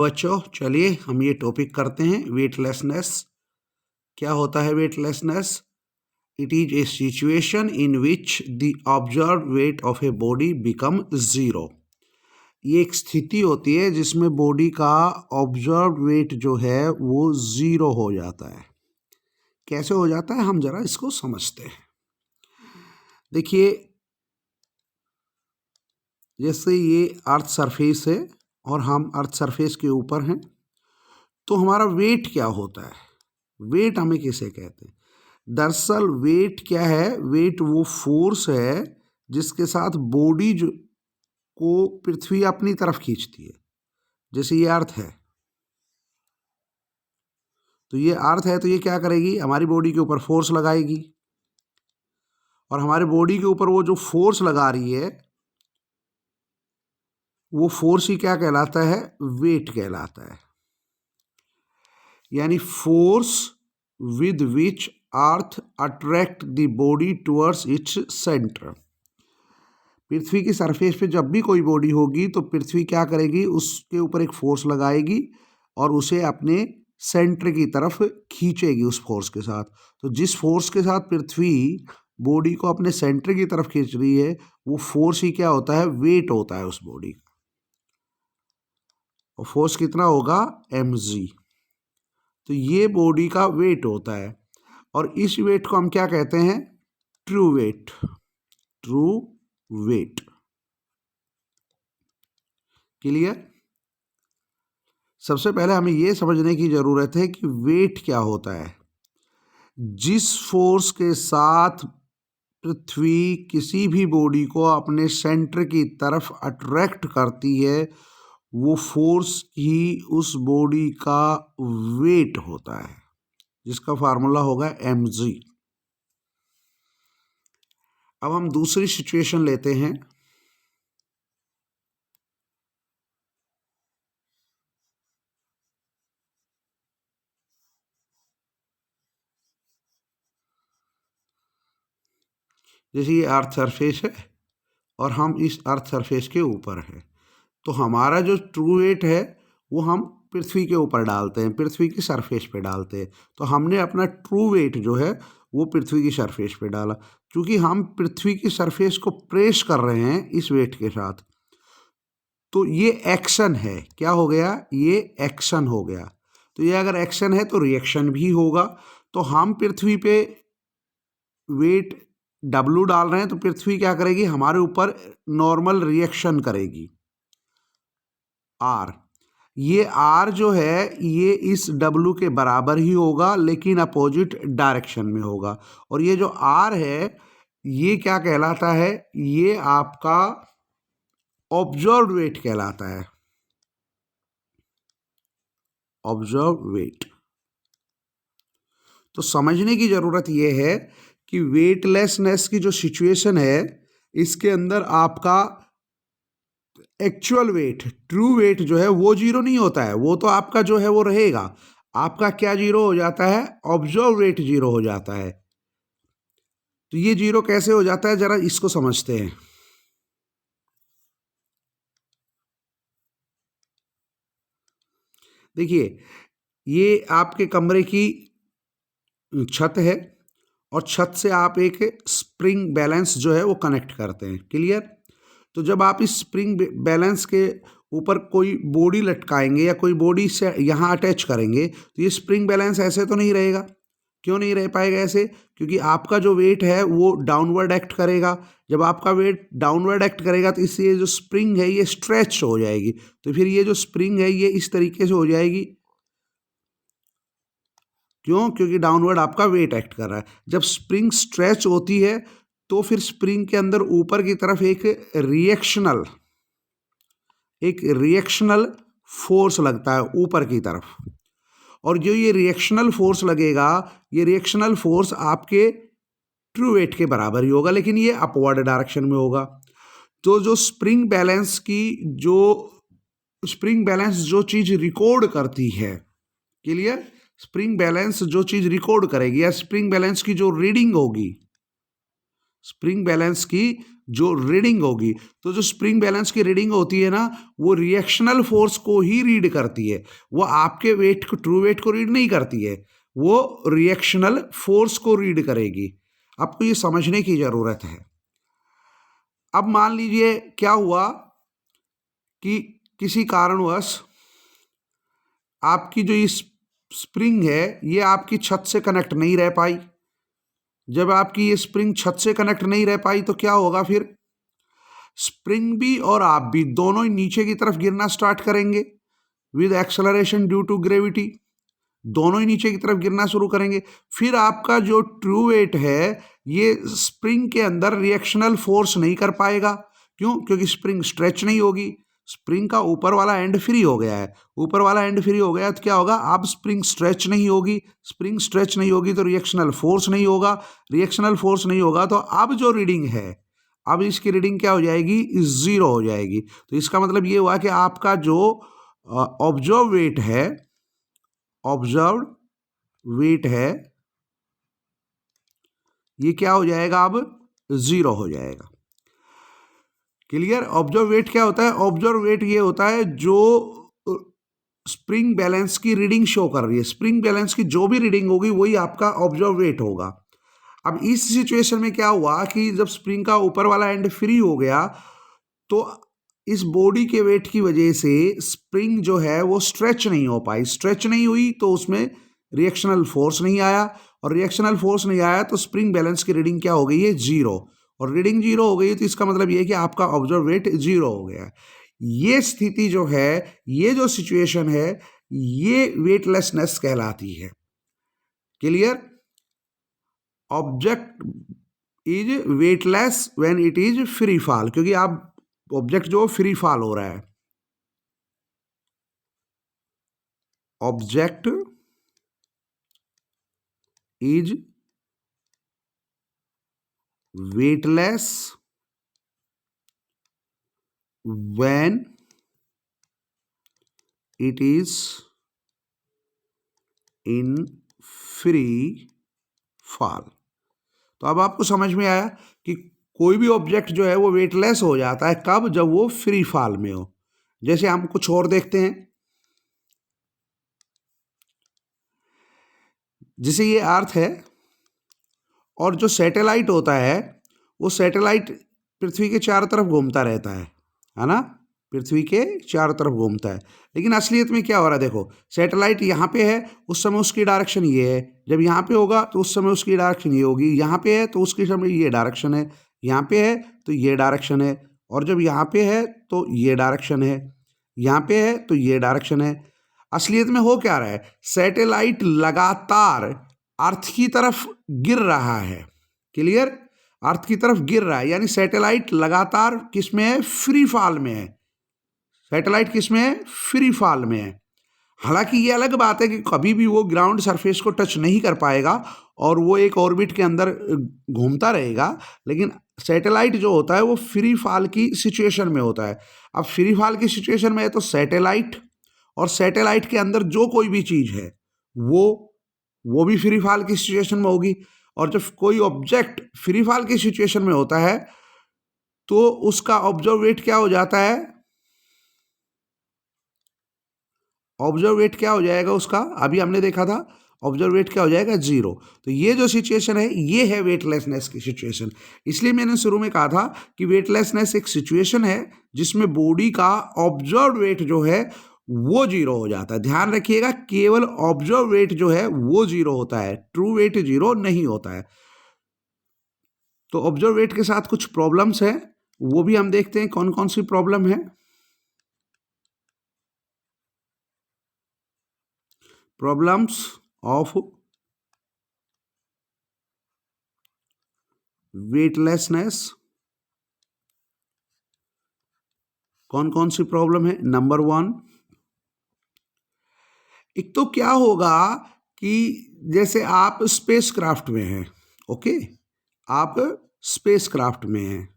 बच्चों चलिए हम ये टॉपिक करते हैं वेटलेसनेस। क्या होता है weightlessness? It is a situation in which the observe weight of a body become zero. ये एक स्थिति होती है जिसमें बॉडी का ऑब्जर्व वेट जो है वो जीरो हो जाता है। कैसे हो जाता है हम जरा इसको समझते हैं। देखिए, जैसे ये अर्थ सरफेस है और हम अर्थ सरफेस के ऊपर हैं, तो हमारा वेट क्या होता है? वेट हमें किसे कहते हैं? दरअसल वेट क्या है? वेट वो फोर्स है जिसके साथ बॉडी जो को पृथ्वी अपनी तरफ खींचती है। जैसे ये अर्थ है, तो ये अर्थ है, तो ये क्या करेगी? हमारी बॉडी के ऊपर फोर्स लगाएगी, और हमारे बॉडी के ऊपर वो जो फोर्स लगा रही है वो फोर्स ही क्या कहलाता है? वेट कहलाता है। यानी force with which earth attract the body towards its centre. पृथ्वी की सरफेस पे जब भी कोई बॉडी होगी तो पृथ्वी क्या करेगी? उसके ऊपर एक फोर्स लगाएगी और उसे अपने सेंटर की तरफ खींचेगी उस फोर्स के साथ। तो जिस फोर्स के साथ पृथ्वी बॉडी को अपने सेंटर की तरफ खींच रही है वो फोर्स ही क्या होता है? वेट होता है उस बॉडी का। और फोर्स कितना होगा? mg। तो ये बॉडी का वेट होता है, और इस वेट को हम क्या कहते हैं? True weight. True weight. Clear? सबसे पहले हमें यह समझने की जरूरत है कि वेट क्या होता है। जिस फोर्स के साथ पृथ्वी किसी भी बॉडी को अपने सेंटर की तरफ अट्रैक्ट करती है वो फोर्स ही उस बॉडी का वेट होता है, जिसका फार्मूला होगा mg। अब हम दूसरी सिचुएशन लेते हैं। जैसे ये अर्थ सरफेस है और हम इस अर्थ सरफेस के ऊपर हैं, तो हमारा जो ट्रू वेट है वो हम पृथ्वी के ऊपर डालते हैं, पृथ्वी की सरफेस पे डालते हैं। तो हमने अपना ट्रू वेट जो है वो पृथ्वी की सरफेस पे डाला। क्योंकि हम पृथ्वी की सरफेस को प्रेस कर रहे हैं इस वेट के साथ, तो ये एक्शन है। क्या हो गया? ये एक्शन हो गया। तो ये अगर एक्शन है तो रिएक्शन भी होगा। तो हम पृथ्वी पे वेट W डाल रहे हैं तो पृथ्वी क्या करेगी? हमारे ऊपर नॉर्मल रिएक्शन करेगी R। ये R जो है ये इस W के बराबर ही होगा, लेकिन अपोजिट डायरेक्शन में होगा। और ये जो R है ये क्या कहलाता है? ये आपका ऑब्जर्व्ड वेट कहलाता है। Observed weight. तो समझने की जरूरत यह है कि वेटलेसनेस की जो सिचुएशन है इसके अंदर आपका एक्चुअल वेट, ट्रू वेट जो है वो जीरो नहीं होता है। वो तो आपका जो है वो रहेगा। आपका क्या जीरो हो जाता है? ऑब्जर्व वेट जीरो हो जाता है। तो ये जीरो कैसे हो जाता है जरा इसको समझते हैं। देखिए, ये आपके कमरे की छत है और छत से आप एक स्प्रिंग बैलेंस जो है वो कनेक्ट करते हैं। क्लियर? तो जब आप इस स्प्रिंग बैलेंस के ऊपर कोई बॉडी लटकाएंगे या कोई बॉडी से यहाँ अटैच करेंगे तो ये स्प्रिंग बैलेंस ऐसे तो नहीं रहेगा। क्यों नहीं रह पाएगा ऐसे? क्योंकि आपका जो वेट है वो डाउनवर्ड एक्ट करेगा। जब आपका वेट डाउनवर्ड एक्ट करेगा तो इससे जो स्प्रिंग है ये स्ट्रेच हो जाएगी। तो फिर ये जो स्प्रिंग है ये इस तरीके से हो जाएगी। क्यों? क्योंकि डाउनवर्ड आपका वेट एक्ट कर रहा है। जब स्प्रिंग स्ट्रेच होती है तो फिर स्प्रिंग के अंदर ऊपर की तरफ एक रिएक्शनल फोर्स लगता है ऊपर की तरफ। और जो ये रिएक्शनल फोर्स लगेगा, ये रिएक्शनल फोर्स आपके ट्रू वेट के बराबर ही होगा, लेकिन ये अपवर्ड डायरेक्शन में होगा। तो जो स्प्रिंग बैलेंस जो चीज रिकॉर्ड करती है, क्लियर? स्प्रिंग बैलेंस जो चीज रिकॉर्ड करेगी या स्प्रिंग बैलेंस की जो रीडिंग होगी, स्प्रिंग बैलेंस की जो रीडिंग होगी, तो जो स्प्रिंग बैलेंस की रीडिंग होती है ना, वो रिएक्शनल फोर्स को ही रीड करती है, वो आपके वेट को, ट्रू वेट को रीड नहीं करती है, वो रिएक्शनल फोर्स को रीड करेगी। आपको ये समझने की जरूरत है। अब मान लीजिए क्या हुआ कि किसी कारणवश आपकी जो ये स्प्रिंग है ये आपकी छत से कनेक्ट नहीं रह पाई। जब आपकी ये स्प्रिंग छत से कनेक्ट नहीं रह पाई तो क्या होगा, फिर स्प्रिंग भी और आप भी दोनों ही नीचे की तरफ गिरना स्टार्ट करेंगे with acceleration due to gravity. दोनों ही नीचे की तरफ गिरना शुरू करेंगे। फिर आपका जो ट्रू वेट है ये स्प्रिंग के अंदर रिएक्शनल फोर्स नहीं कर पाएगा। क्यों? क्योंकि स्प्रिंग स्ट्रेच नहीं होगी। स्प्रिंग का ऊपर वाला एंड फ्री हो गया है। ऊपर वाला एंड फ्री हो गया तो क्या होगा, अब स्प्रिंग स्ट्रेच नहीं होगी। स्प्रिंग स्ट्रेच नहीं होगी तो रिएक्शनल फोर्स नहीं होगा। रिएक्शनल फोर्स नहीं होगा तो अब जो रीडिंग है, अब इसकी रीडिंग क्या हो जाएगी, जीरो हो जाएगी। तो इसका मतलब ये हुआ कि आपका जो ऑब्जर्व वेट है, ऑब्जर्व्ड वेट है, ये क्या हो जाएगा, अब जीरो हो जाएगा। क्लियर? ऑब्जर्व वेट क्या होता है? ऑब्जर्व वेट ये होता है जो स्प्रिंग बैलेंस की रीडिंग शो कर रही है। स्प्रिंग बैलेंस की जो भी रीडिंग होगी वही आपका ऑब्जर्व वेट होगा। अब इस सिचुएशन में क्या हुआ कि जब स्प्रिंग का ऊपर वाला एंड फ्री हो गया तो इस बॉडी के वेट की वजह से स्प्रिंग जो है वो स्ट्रेच नहीं हो पाई। स्ट्रेच नहीं हुई तो उसमें रिएक्शनल फोर्स नहीं आया, और रिएक्शनल फोर्स नहीं आया तो स्प्रिंग बैलेंस की रीडिंग क्या हो गई है, जीरो। और रीडिंग जीरो हो गई तो इसका मतलब ये है कि आपका ऑब्जर्व वेट जीरो हो गया। ये स्थिति जो है, ये जो सिचुएशन है, ये वेटलेसनेस कहलाती है। Clear? Object is weightless when it is free fall, क्योंकि आप ऑब्जेक्ट जो फ्री फॉल हो रहा है। Object is weightless when it is in free fall। तो अब आपको समझ में आया कि कोई भी ऑब्जेक्ट जो है वो वेटलेस हो जाता है कब, जब वो फ्री फॉल में हो। जैसे हम कुछ और देखते हैं, जैसे ये अर्थ है और जो सैटेलाइट होता है वो सैटेलाइट पृथ्वी के चारों तरफ घूमता रहता है ना, पृथ्वी के चारों तरफ घूमता है। लेकिन असलियत में क्या हो रहा है, देखो सैटेलाइट यहाँ पे है उस समय उसकी डायरेक्शन ये है, जब यहाँ पे होगा तो उस समय उसकी डायरेक्शन ये होगी, यहाँ पे है तो उसके समय ये डायरेक्शन है, यहाँ पे है तो ये डायरेक्शन है, और जब यहाँ पे है तो ये डायरेक्शन है, यहाँ पे है तो ये डायरेक्शन है। असलियत में हो क्या रहा है, सैटेलाइट लगातार अर्थ की तरफ गिर रहा है। क्लियर? अर्थ की तरफ गिर रहा है, यानी सैटेलाइट लगातार किस में है, फ्री फॉल में है। सैटेलाइट किस में है, फ्री फॉल में है। हालांकि ये अलग बात है कि कभी भी वो ग्राउंड सरफेस को टच नहीं कर पाएगा और वो एक ऑर्बिट के अंदर घूमता रहेगा, लेकिन सैटेलाइट जो होता है वो फ्री फॉल की सिचुएशन में होता है। अब फ्री फॉल की सिचुएशन में है तो सैटेलाइट और सैटेलाइट के अंदर जो कोई भी चीज़ है वो भी फ्री फॉल की सिचुएशन में होगी। और जब कोई ऑब्जेक्ट फ्री फॉल की सिचुएशन में होता है तो उसका ऑब्जर्व वेट क्या हो जाता है, ऑब्जर्व वेट क्या हो जाएगा उसका, अभी हमने देखा था ऑब्जर्व वेट क्या हो जाएगा, जीरो। तो ये जो सिचुएशन है ये है वेटलेसनेस की सिचुएशन। इसलिए मैंने शुरू में कहा था कि वेटलेसनेस एक सिचुएशन है जिसमें बॉडी का ऑब्जर्व वेट जो है वो जीरो हो जाता है। ध्यान रखिएगा, केवल ऑब्जर्व वेट जो है वो जीरो होता है, ट्रू वेट जीरो नहीं होता है। तो ऑब्जर्व वेट के साथ कुछ प्रॉब्लम्स हैं, वो भी हम देखते हैं कौन कौन सी प्रॉब्लम है। प्रॉब्लम्स ऑफ वेटलेसनेस, कौन कौन सी प्रॉब्लम है। नंबर वन, एक तो क्या होगा कि जैसे आप स्पेस क्राफ्ट में हैं, ओके, आप स्पेस क्राफ्ट में हैं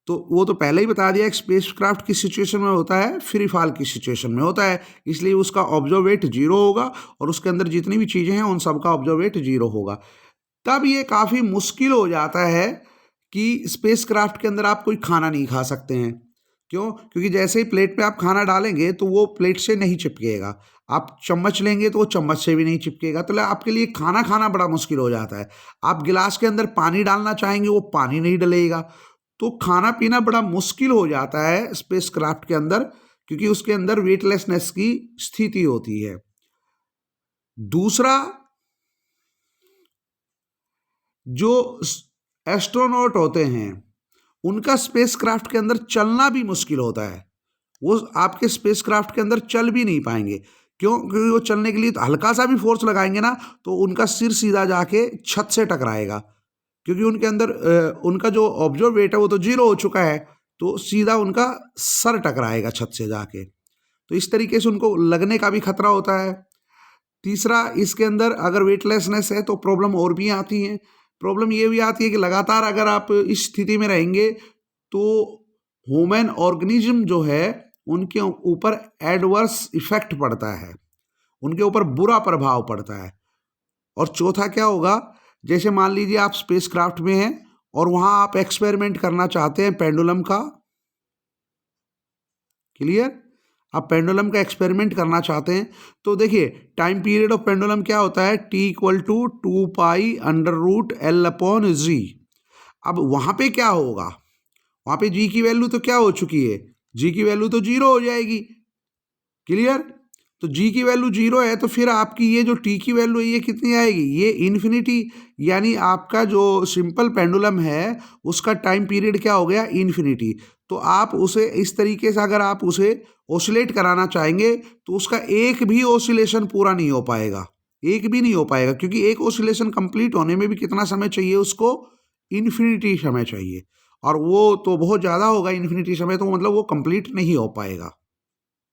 तो वो तो पहले ही बता दिया, एक स्पेसक्राफ्ट की सिचुएशन में होता है, फ्री फॉल की सिचुएशन में होता है, इसलिए उसका ऑब्जर्व वेट 0 होगा और उसके अंदर जितनी भी चीज़ें हैं उन सब का ऑब्जर्व वेट 0 होगा। तब ये काफ़ी मुश्किल हो जाता है कि स्पेसक्राफ्ट के अंदर आप कोई खाना नहीं खा सकते हैं। क्यों? क्योंकि जैसे ही प्लेट पे आप खाना डालेंगे तो वो प्लेट से नहीं चिपकेगा। आप चम्मच लेंगे तो वो चम्मच से भी नहीं चिपकेगा, तो आपके लिए खाना खाना बड़ा मुश्किल हो जाता है। आप गिलास के अंदर पानी डालना चाहेंगे, वो पानी नहीं डलेगा। तो खाना पीना बड़ा मुश्किल हो जाता है स्पेसक्राफ्ट के अंदर, क्योंकि उसके अंदर वेटलेसनेस की स्थिति होती है। दूसरा, जो एस्ट्रोनॉट होते हैं उनका स्पेसक्राफ्ट के अंदर चलना भी मुश्किल होता है। वो आपके स्पेसक्राफ्ट के अंदर चल भी नहीं पाएंगे। क्यों? क्योंकि वो चलने के लिए तो हल्का सा भी फोर्स लगाएंगे ना तो उनका सिर सीधा जाके छत से टकराएगा, क्योंकि उनके अंदर उनका जो ऑब्जर्व वेट है वो तो 0 हो चुका है, तो सीधा उनका सर टकराएगा छत से जाके। तो इस तरीके से उनको लगने का भी खतरा होता है। तीसरा, इसके अंदर अगर वेटलेसनेस है तो प्रॉब्लम और भी आती है। प्रॉब्लम ये भी आती है कि लगातार अगर आप इस स्थिति में रहेंगे तो ह्यूमन ऑर्गेनिज्म जो है उनके ऊपर एडवर्स इफेक्ट पड़ता है, उनके ऊपर बुरा प्रभाव पड़ता है। और चौथा क्या होगा, जैसे मान लीजिए आप स्पेसक्राफ्ट में हैं और वहां आप एक्सपेरिमेंट करना चाहते हैं पेंडुलम का, क्लियर? आप पेंडुलम का एक्सपेरिमेंट करना चाहते हैं तो देखिए टाइम पीरियड ऑफ पेंडुलम क्या होता है, T=2π√L/G। अब वहां पे क्या होगा, वहां पे जी की वैल्यू तो क्या हो चुकी है, जी की वैल्यू तो 0 हो जाएगी, क्लियर? तो जी की वैल्यू 0 है तो फिर आपकी ये जो टी की वैल्यू है ये कितनी आएगी, ये इन्फिनिटी। यानी आपका जो सिंपल पेंडुलम है उसका टाइम पीरियड क्या हो गया, इन्फिनिटी। तो आप उसे इस तरीके से अगर आप उसे ऑसिलेट कराना चाहेंगे तो उसका एक भी ऑसिलेशन पूरा नहीं हो पाएगा, एक भी नहीं हो पाएगा, क्योंकि एक ऑसिलेशन कंप्लीट होने में भी कितना समय चाहिए उसको, इन्फिनिटी समय चाहिए, और वो तो बहुत ज़्यादा होगा इन्फिनिटी समय, तो मतलब वो कंप्लीट नहीं हो पाएगा।